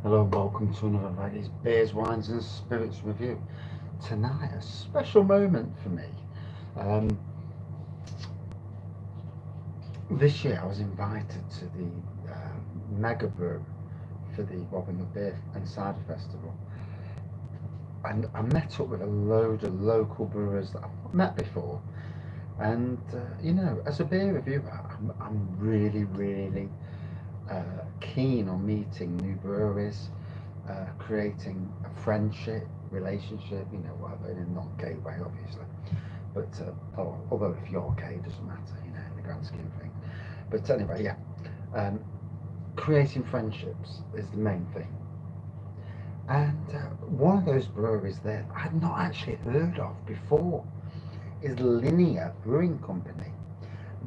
Hello and welcome to another Wraggys Beers, Wines and Spirits review. Tonight, a special moment for me. Um, this year I was invited to the Mega Brew for the Robin Hood Beer and Cider Festival. And I met up with a load of local brewers that I've not met before. And, as a beer reviewer, I'm really keen on meeting new breweries, creating a friendship, relationship, whatever, in a non-gay way, obviously. But although if you're gay, it doesn't matter, in the grand scheme of things. But anyway, yeah, um, creating friendships is the main thing. And one of those breweries that I had not actually heard of before is Linear Brewing Company,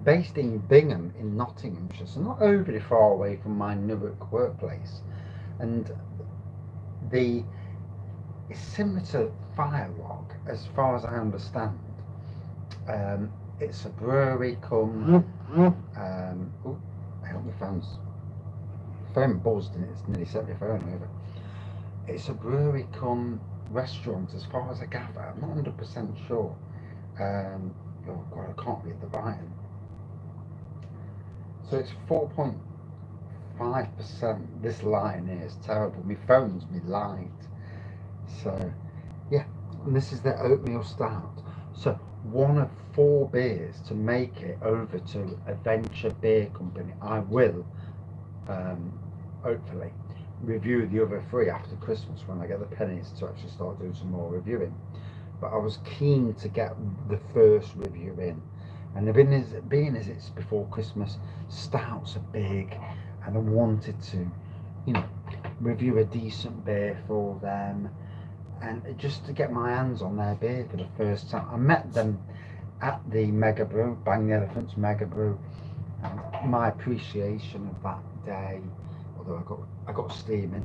based in Bingham in Nottinghamshire, so not overly far away from my Newark workplace. And the it's similar to Firelog, as far as I understand. It's a brewery come. I hope my phone buzzed and it's nearly set my phone over. It's a brewery come restaurant, as far as I gather. I'm not 100% sure. Oh God, I can't read the writing. So it's 4.5%. This line here is terrible. My phone's me light. So yeah, and this is their oatmeal stout. So one of four beers to make it over to Adventure Beer Company. I will hopefully review the other three after Christmas when I get the pennies to actually start doing some more reviewing. But I was keen to get the first review in. And being as it's before Christmas, stouts are big, and I wanted to, you know, review a decent beer for them, and just to get my hands on their beer for the first time. I met them at the Mega Brew, Bang the Elephant's Mega Brew, and my appreciation of that day, although I got steaming,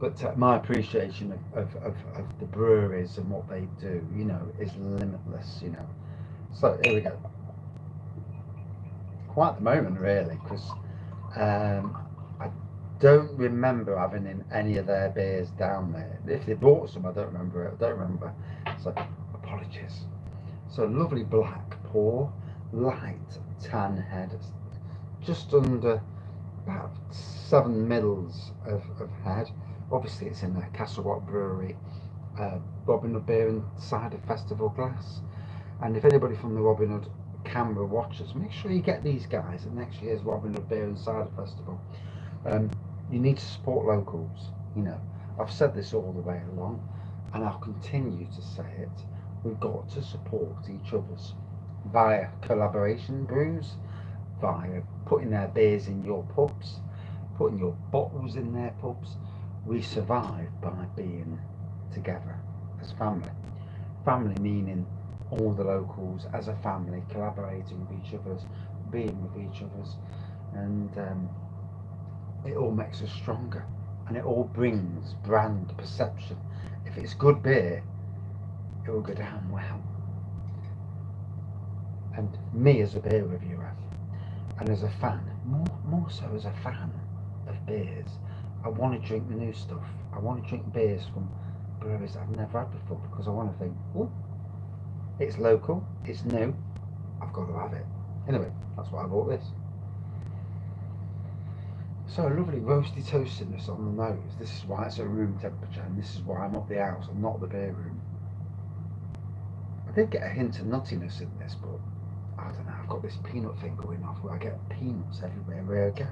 but my appreciation of the breweries and what they do, is limitless. So here we go. Quite the moment, really, because I don't remember having in any of their beers down there. If they bought some, I don't remember it. I don't remember. So apologies. So lovely black pour, light tan head, just under about 7 mils of head. Obviously, it's in the Castle Rock Brewery Robin Hood Beer and Cider Festival glass. And if anybody from the Robin Hood Canberra watches, make sure you get these guys at next year's Robin Hood Beer and Cider Festival. You need to support locals. I've said this all the way along, and I'll continue to say it. We've got to support each other's via collaboration brews, via putting their beers in your pubs, putting your bottles in their pubs. We survive by being together as family. Family meaning all the locals as a family, collaborating with each other's, being with each other's, and it all makes us stronger, and it all brings brand perception. If it's good beer, it will go down well. And me as a beer reviewer, and as a fan, more so as a fan of beers, I want to drink the new stuff. I want to drink beers from breweries I've never had before, because I want to think, oh, it's local, it's new, I've got to have it. Anyway, that's why I bought this. So a lovely roasty toastiness on the nose. This is why it's at room temperature, and this is why I'm up the house and not the beer room. I did get a hint of nuttiness in this, but I don't know, I've got this peanut thing going off where I get peanuts everywhere I go.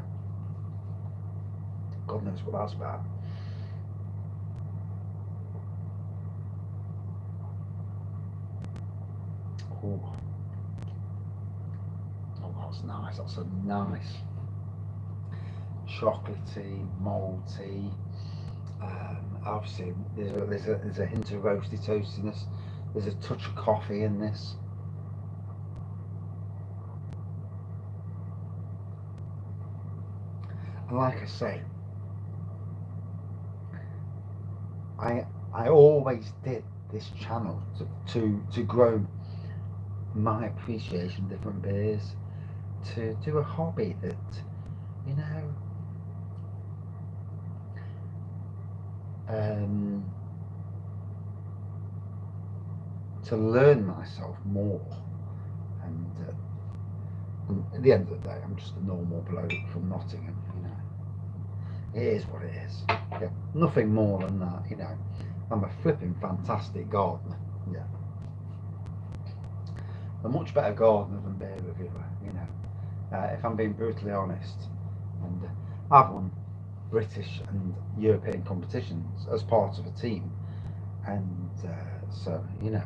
God knows what that's about. Oh, that's nice. That's a nice chocolatey, malty. Obviously, there's a hint of roasty toastiness. There's a touch of coffee in this. And like I say, I always did this channel to grow my appreciation of different beers, to do a hobby that, you know, um, to learn myself more. And at the end of the day, I'm just a normal bloke from Nottingham, you know. It is what it is. Yeah, nothing more than that, you know. I'm a flipping fantastic gardener. Yeah, a much better gardener than beer reviewer, you know. If I'm being brutally honest, and I've won British and European competitions as part of a team, and so you know,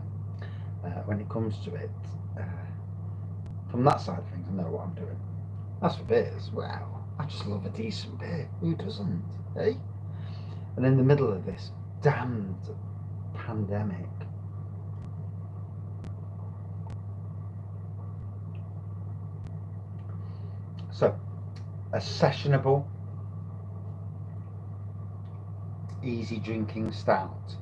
when it comes to it, uh, from that side of things, I know what I'm doing. As for beers, well, I just love a decent beer. Who doesn't, eh? And in the middle of this damned pandemic, so a sessionable, easy drinking stout.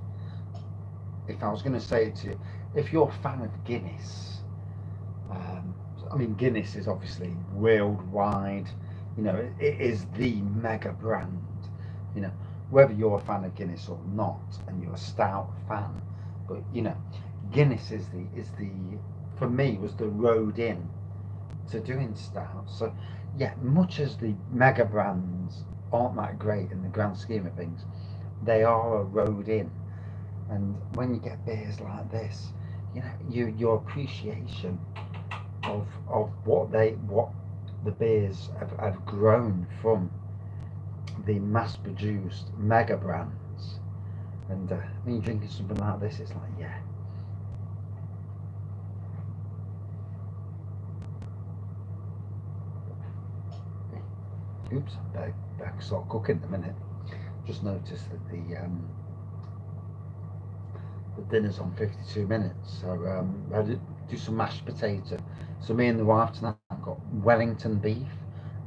If I was going to say it to you, if you're a fan of Guinness, I mean, Guinness is obviously worldwide. You know, it is the mega brand. You know, whether you're a fan of Guinness or not, and you're a stout fan, but you know, Guinness is the for me was the road in to doing stout. So yeah, much as the mega brands aren't that great in the grand scheme of things, they are a road in. And when you get beers like this, you know, your appreciation of what the beers have grown from the mass produced mega brands. And when you're drinking something like this, it's like, yeah. Oops, better start cooking in a minute. Just noticed that the dinner's on 52 minutes, so I had to do some mashed potato. So me and the wife tonight got Wellington beef,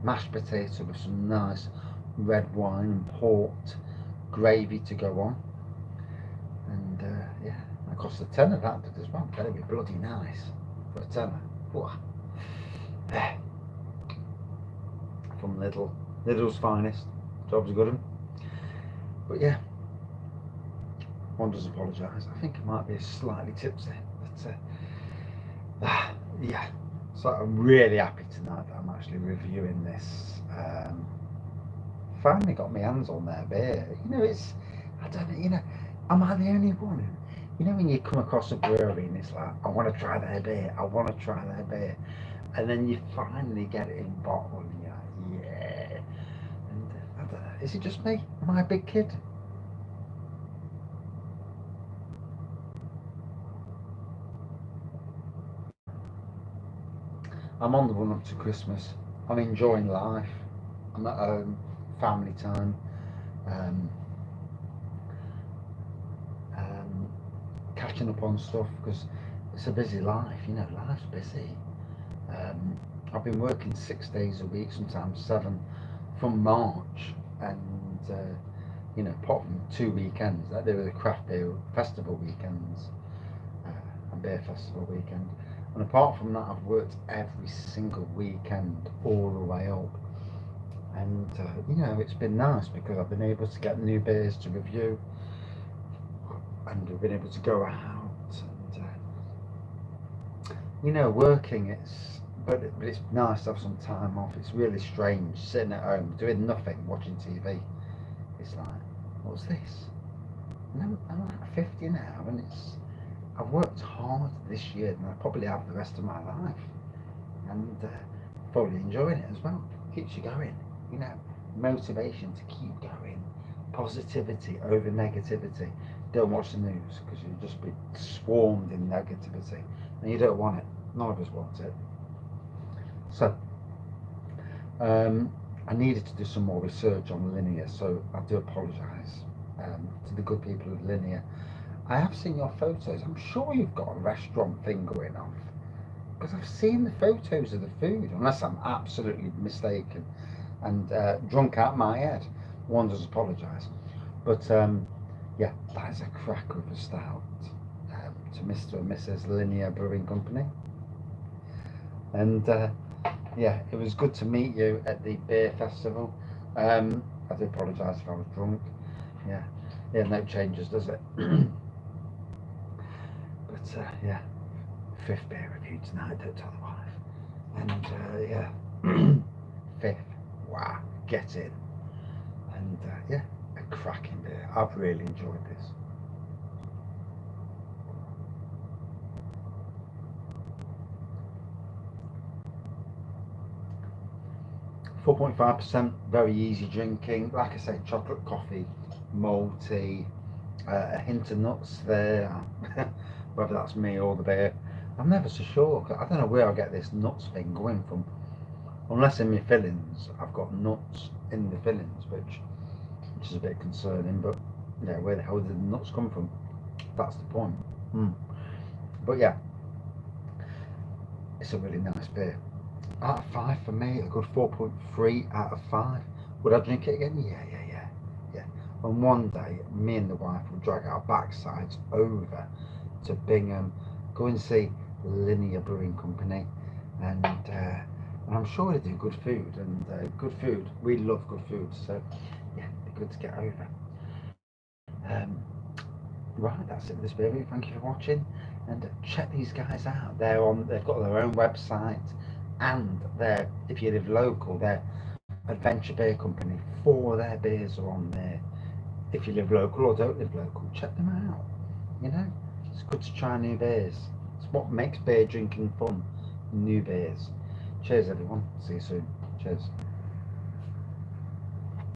mashed potato with some nice red wine and port, gravy to go on, and yeah, that cost a tenner. That did as well. That'd be bloody nice for a tenner. From Lidl's finest. Job's a good one. But yeah, one does apologise. I think I might be slightly tipsy, but yeah. So I'm really happy tonight that I'm actually reviewing this. Finally got my hands on their beer. You know, I don't know. You know, am I the only one? You know, when you come across a brewery and it's like, I want to try their beer. I want to try their beer, and then you finally get it in bottle, and you're like, yeah. And I don't know. Is it just me? Am I a big kid? I'm on the run up to Christmas. I'm enjoying life. I'm at home, family time, um, um, catching up on stuff because it's a busy life. You know, life's busy. Um, I've been working 6 days a week, sometimes seven, from March, and you know, apart from 2 weekends, that they were the craft beer festival weekends and beer festival weekend. And apart from that, I've worked every single weekend all the way up. And you know, it's been nice because I've been able to get new beers to review, and we've been able to go out and you know, working. But it's nice to have some time off. It's really strange sitting at home doing nothing, watching TV. It's like, what's this? And I'm like 50 now, and I've worked hard this year, and I probably have the rest of my life, and probably enjoying it as well. Keeps you going, you know, motivation to keep going, positivity over negativity. Don't watch the news because you'll just be swarmed in negativity, and you don't want it. None of us want it. So I needed to do some more research on Linear, so I do apologise to the good people of Linear. I have seen your photos. I'm sure you've got a restaurant thing going on because I've seen the photos of the food, unless I'm absolutely mistaken and drunk out my head. One does apologise, but yeah, that is a cracker of a stout to Mr. and Mrs. Linear Brewing Company, and yeah, it was good to meet you at the beer festival. I do apologise if I was drunk. Yeah, Yeah, no changes, does it? But yeah, fifth beer review tonight. Don't tell the wife. And yeah, fifth. Wow, get in. And yeah, a cracking beer. I've really enjoyed this. 4.5%, very easy drinking. Like I say, chocolate coffee, malty, a hint of nuts there. Whether that's me or the beer, I'm never so sure. I don't know where I get this nuts thing going from. Unless in my fillings, I've got nuts in the fillings, which is a bit concerning. But yeah, where the hell did the nuts come from? That's the point. Mm. But yeah, it's a really nice beer. Out of five for me, a good 4.3 out of five. Would I drink it again? Yeah. And one day, me and the wife will drag our backsides over to Bingham, go and see Linear Brewing Company, and I'm sure they do good food. And good food, we love good food, so yeah, it'd be good to get over. Um, right, that's it for this video. Thank you for watching, and check these guys out. They've got their own website, and if you live local, they're Adventure Beer Company. 4 of their beers are on there. If you live local or don't live local, check them out. You know, it's good to try new beers. It's what makes beer drinking fun. New beers. Cheers, everyone. See you soon. Cheers.